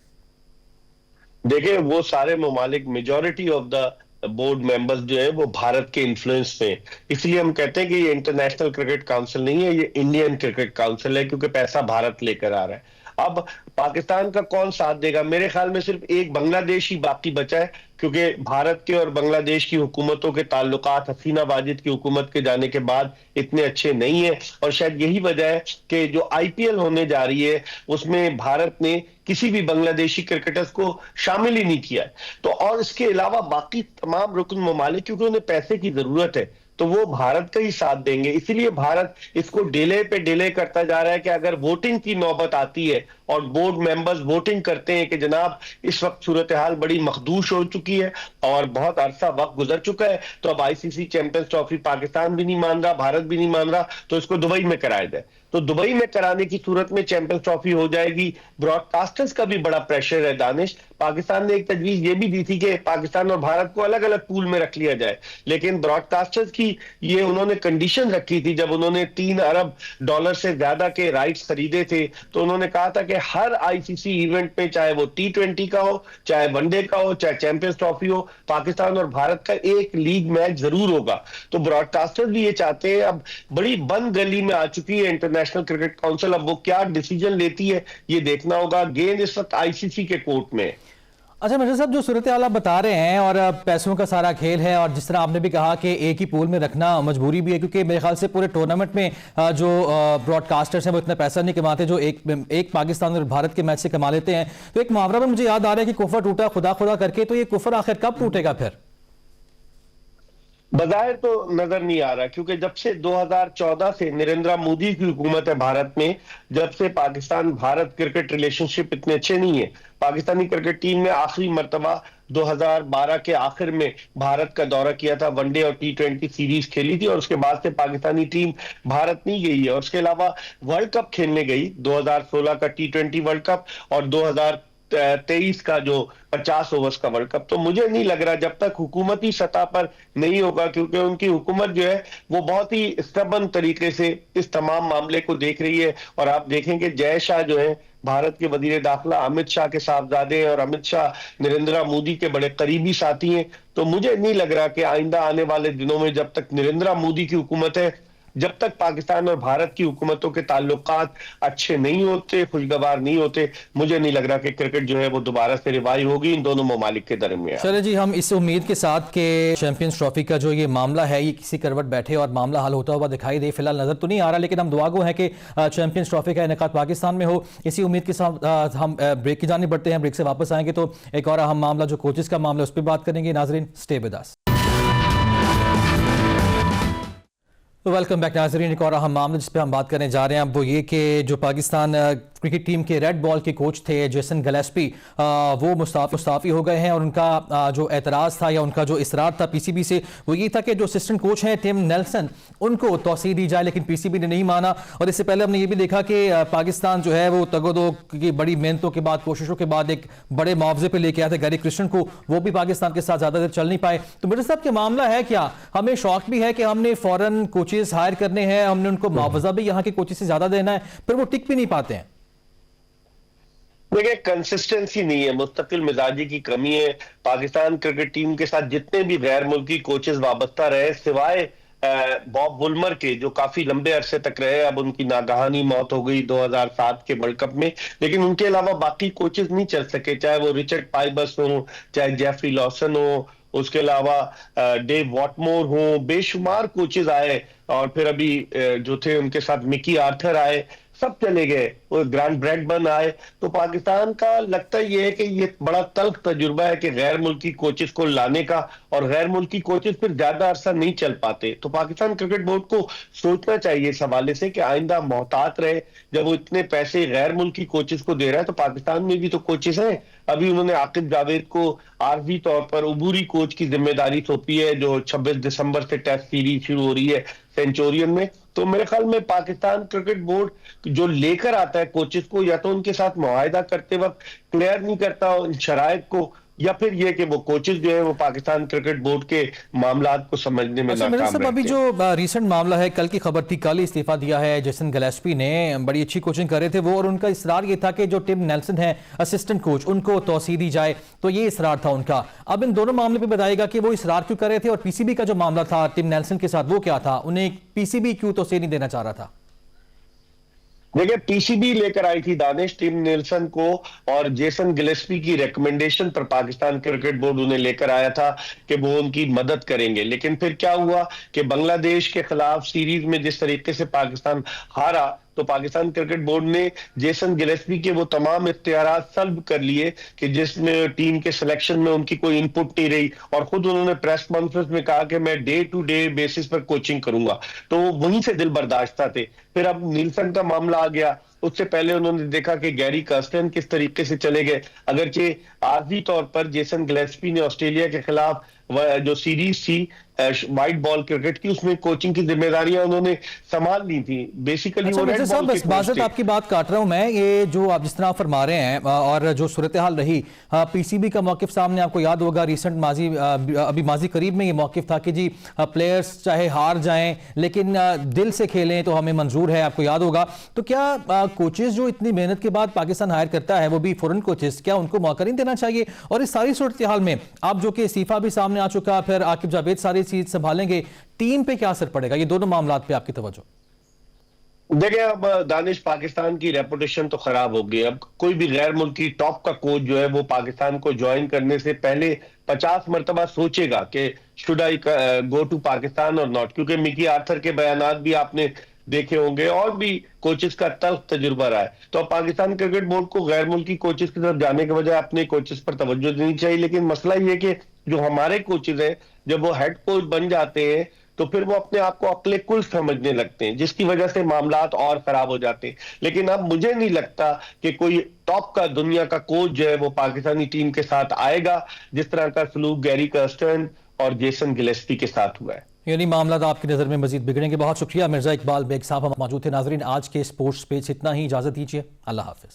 देखिए, वो सारे ममालिक, majority of the board members जो है वो भारत के इन्फ्लुएंस में, इसलिए हम कहते हैं कि ये इंटरनेशनल क्रिकेट काउंसिल नहीं है, ये इंडियन क्रिकेट काउंसिल है, क्योंकि पैसा भारत लेकर आ रहा है। अब पाकिस्तान का कौन साथ देगा? मेरे ख्याल में सिर्फ एक बांग्लादेश ही बाकी बचा है, क्योंकि भारत के और बांग्लादेश की हुकूमतों के ताल्लुकात हसीना वाजिद की हुकूमत के जाने के बाद इतने अच्छे नहीं है। और शायद यही वजह है कि जो आईपीएल होने जा रही है उसमें भारत ने किसी भी बांग्लादेशी क्रिकेटर्स को शामिल ही नहीं किया है। तो और इसके अलावा बाकी तमाम रुकन ममालिक, क्योंकि उन्हें पैसे की जरूरत है, तो वो भारत का ही साथ देंगे। इसीलिए भारत इसको डिले पे डिले करता जा रहा है कि अगर वोटिंग की नौबत आती है और बोर्ड मेंबर्स वोटिंग करते हैं कि जनाब इस वक्त सूरत हाल बड़ी मखदूश हो चुकी है और बहुत अरसा वक्त गुजर चुका है, तो अब आईसीसी चैंपियंस ट्रॉफी पाकिस्तान भी नहीं मान रहा, भारत भी नहीं मान रहा, तो इसको दुबई में कराया जाए। तो दुबई में कराने की सूरत में चैंपियंस ट्रॉफी हो जाएगी। ब्रॉडकास्टर्स का भी बड़ा प्रेशर है दानिश। पाकिस्तान ने एक तजवीज ये भी दी थी कि पाकिस्तान और भारत को अलग अलग पूल में रख लिया जाए, लेकिन ब्रॉडकास्टर्स की ये उन्होंने कंडीशन रखी थी। जब उन्होंने $3 अरब से ज्यादा के राइट्स खरीदे थे, तो उन्होंने कहा था कि हर आईसीसी इवेंट में, चाहे वो T20 का हो, चाहे वनडे का हो, चाहे चैंपियंस ट्रॉफी हो, पाकिस्तान और भारत का एक लीग मैच जरूर होगा। तो ब्रॉडकास्टर्स भी ये चाहते हैं। अब बड़ी बंद गली में आ चुकी है इंटरनेशनल क्रिकेट काउंसिल, अब वो क्या डिसीजन लेती है ये देखना होगा। गेंद इस वक्त आईसीसी के कोर्ट में। अच्छा मिर्जा साहब, जो सूरत हाल आप बता रहे हैं और पैसों का सारा खेल है, और जिस तरह आपने भी कहा कि एक ही पूल में रखना मजबूरी भी है, क्योंकि मेरे ख्याल से पूरे टूर्नामेंट में जो ब्रॉडकास्टर्स हैं वो इतना पैसा नहीं कमाते जो एक पाकिस्तान और भारत के मैच से कमा लेते हैं। तो एक मुहावरा में मुझे याद आ रहा है कि कुफर टूटा खुदा खुदा करके, तो ये कुफर आखिर कब टूटेगा फिर? बज़ाहिर तो नजर नहीं आ रहा, क्योंकि जब से 2014 से नरेंद्र मोदी की हुकूमत है भारत में, जब से पाकिस्तान भारत क्रिकेट रिलेशनशिप इतने अच्छे नहीं है। पाकिस्तानी क्रिकेट टीम ने आखिरी मर्तबा 2012 के आखिर में भारत का दौरा किया था, वनडे और T20 सीरीज खेली थी, और उसके बाद से पाकिस्तानी टीम भारत नहीं गई है। और उसके अलावा वर्ल्ड कप खेलने गई, 2016 का T20 वर्ल्ड कप और 2023 का जो 50 ओवर्स का वर्ल्ड कप। तो मुझे नहीं लग रहा जब तक हुकूमती सतह पर नहीं होगा, क्योंकि उनकी हुकूमत जो है वो बहुत ही स्टबर्न तरीके से इस तमाम मामले को देख रही है। और आप देखेंगे जय शाह जो है भारत के वजीर दाखिला अमित शाह के साहबजादे हैं, और अमित शाह नरेंद्र मोदी के बड़े करीबी साथी हैं। तो मुझे नहीं लग रहा कि आइंदा आने वाले दिनों में जब तक नरेंद्र मोदी की हुकूमत है, जब तक पाकिस्तान और भारत की हुकूमतों के ताल्लुकात अच्छे नहीं होते, खुशगवार नहीं होते, मुझे नहीं लग रहा कि क्रिकेट जो है वो दोबारा से रिवाइव होगी इन दोनों ममालिक के दरमियान। चलिए जी, हम इस उम्मीद के साथ कि चैंपियंस ट्रॉफी का जो ये मामला है ये किसी करवट बैठे और मामला हल होता हुआ दिखाई दे, फिलहाल नजर तो नहीं आ रहा, लेकिन हम दुआ गो है कि चैंपियंस ट्रॉफी का इनेकाद पाकिस्तान में हो। इसी उम्मीद के साथ हम ब्रेक की जानिब बढ़ते हैं। ब्रेक से वापस आएंगे तो एक और अहम मामला जो कोचेस का मामला उस पर बात करेंगे। नाजरीन, stay with us. Welcome back नाजरीन। एक और अहम मामला जिस पे हम बात करने जा रहे हैं वो ये कि जो पाकिस्तान क्रिकेट टीम के रेड बॉल के कोच थे जेसन गिलेस्पी, वो मुस्ताफ़ी हो गए हैं। और उनका जो एतराज़ था या उनका जो इसरार था पीसीबी से वो ये था कि जो असिस्टेंट कोच हैं टिम नेल्सन, उनको तौसीह दी जाए, लेकिन पीसीबी ने नहीं माना। और इससे पहले हमने ये भी देखा कि पाकिस्तान जो है वो तगोदो की बड़ी मेहनतों के बाद, कोशिशों के बाद एक बड़े मुआवजे पर लेके आए थे गैरी क्रिस्टन को, वो भी पाकिस्तान के साथ ज़्यादा देर चल नहीं पाए। तो मेरे साहब, क्या मामला है? क्या हमें शौक भी है कि हमने फॉरन कोचेस हायर करने हैं, हमने उनको मुआवजा भी यहाँ के कोचेस से ज़्यादा देना है, फिर वो टिक भी नहीं पाते हैं? देखिए, कंसिस्टेंसी नहीं है, मुस्तकिल मिजाजी की कमी है। पाकिस्तान क्रिकेट टीम के साथ जितने भी गैर मुल्की कोचेस वाबस्ता रहे, सिवाय बॉब वुलमर के जो काफी लंबे अरसे तक रहे, अब उनकी नागहानी मौत हो गई 2007 के वर्ल्ड कप में, लेकिन उनके अलावा बाकी कोचेस नहीं चल सके, चाहे वो रिचर्ड पाइबस हो, चाहे जेफरी लॉसन हो, उसके अलावा डेव वॉटमोर हो, बेशुमार कोचेस आए। और फिर अभी जो थे उनके साथ मिकी आर्थर आए, सब चले गए, वो ग्रांट ब्रैडबर्न आए। तो पाकिस्तान का लगता ये है कि ये बड़ा तल्ख तजुर्बा है कि गैर मुल्की कोचेस को लाने का, और गैर मुल्की कोचेस फिर ज्यादा अरसा नहीं चल पाते। तो पाकिस्तान क्रिकेट बोर्ड को सोचना चाहिए इस हवाले से कि आइंदा मोहतात रहे। जब वो इतने पैसे गैर मुल्की कोचेस को दे रहा है तो पाकिस्तान में भी तो कोचेस हैं। अभी उन्होंने आकिब जावेद को आरजी तौर पर उबूरी कोच की जिम्मेदारी सौंपी है, जो 26 दिसंबर से टेस्ट सीरीज शुरू हो रही है सेंचुरियन में। तो मेरे ख्याल में पाकिस्तान क्रिकेट बोर्ड जो लेकर आता है कोचेस को, या तो उनके साथ मुआहिदा करते वक्त क्लियर नहीं करता उन शराइत को, या फिर ये कि वो कोचेस जो है वो पाकिस्तान क्रिकेट बोर्ड के मामलात को समझने में नाकाम रहते हैं। अभी जो रीसेंट मामला है, कल की खबर थी, कल इस्तीफा दिया है जेसन गिलेस्पी ने, बड़ी अच्छी कोचिंग कर रहे थे वो, और उनका इसरार ये था कि जो टिम नेल्सन है असिस्टेंट कोच, उनको तौसीह दी जाए। तो ये इसरार था उनका। अब इन दोनों मामले पे बताएगा कि वो इसरार क्यों कर रहे थे, और पीसीबी का जो मामला था टिम नेल्सन के साथ वो क्या था, उन्हें पीसीबी क्यों तौसीह नहीं देना चाह रहा था? देखिए, पीसीबी लेकर आई थी दानिश टिम नेल्सन को, और जेसन गिलेस्पी की रिकमेंडेशन पर पाकिस्तान क्रिकेट बोर्ड उन्हें लेकर आया था कि वो उनकी मदद करेंगे। लेकिन फिर क्या हुआ कि बांग्लादेश के खिलाफ सीरीज में जिस तरीके से पाकिस्तान हारा, तो पाकिस्तान क्रिकेट बोर्ड ने जेसन गिलेस्पी के वो तमाम इख्तियारात सल्ब कर लिए कि जिसमें टीम के सिलेक्शन में उनकी कोई इनपुट नहीं रही, और खुद उन्होंने प्रेस कॉन्फ्रेंस में कहा कि मैं डे टू डे बेसिस पर कोचिंग करूंगा। तो वहीं से दिल बर्दाश्त थे। फिर अब नीलसन का मामला आ गया, उससे पहले उन्होंने देखा कि गैरी कर्स्टन किस तरीके से चले गए। अगरचे आर्जी तौर पर जेसन गिलेस्पी ने ऑस्ट्रेलिया के खिलाफ जो सीरीज थी वाइट बॉल क्रिकेट की, उसमें कोचिंग की जिम्मेदारियां उन्होंने संभाल ली थी। बेसिकली वो रेड बॉल की बाज़त आपकी बात काट रहा हूं मैं, ये जो आप जिस तरह फरमा रहे हैं और जो सूरत हाल रही, पीसीबी का मौकिफ सामने आपको याद होगा, रिसेंट माजी अभी माजी करीब में ये मौकिफ था कि जी प्लेयर्स चाहे हार जाएं लेकिन दिल से खेलें तो हमें मंजूर है, आपको याद होगा। तो क्या कोचेस जो इतनी मेहनत के बाद पाकिस्तान हायर करता है, वो भी फॉरेन कोचेस, क्या उनको मौका नहीं देना चाहिए? और इस सारी सूरत हाल में आप जो कि इस्तीफा भी सामने आ चुका, फिर आकिब जावेद सारी चीज संभालेंगे, टीम पे क्या असर पड़ेगा? ये दोनों मामलात पे आपकी तवज्जो। देखिए, अब दानिश, पाकिस्तान की रेपुटेशन तो खराब हो गई। अब कोई भी गैर मुल्की टॉप का कोच जो है वो पाकिस्तान को ज्वाइन करने से पहले 50 मरतबा सोचेगा कि should I go to Pakistan और नॉट, क्योंकि मिकी आर्थर के बयानात भी आपने देखे होंगे और भी कोचेस का तल्ख तजुर्बा रहा है। तो अब पाकिस्तान क्रिकेट बोर्ड को गैर मुल्की कोचेस की तरफ जाने के बजाय अपने कोचेस पर तवज्जो देनी चाहिए। लेकिन मसला ये कि जो हमारे कोचेस हैं, जब वो हेड कोच बन जाते हैं तो फिर वो अपने आप को अक्ले कुल समझने लगते हैं, जिसकी वजह से मामलात और खराब हो जाते हैं। लेकिन अब मुझे नहीं लगता कि कोई टॉप का दुनिया का कोच जो है वो पाकिस्तानी टीम के साथ आएगा, जिस तरह का सलूक गैरी कर्स्टन और जेसन गिलेस्पी के साथ हुआ है। यानी मामला आपकी नजर में मजीद बिगड़ेंगे। बहुत शुक्रिया मिर्जा इकबाल बेग साहब, हम मौजूद थे। नाजरीन, आज के स्पोर्ट्स पेज इतना ही, इजाजत दीजिए, अल्लाह हाफिज।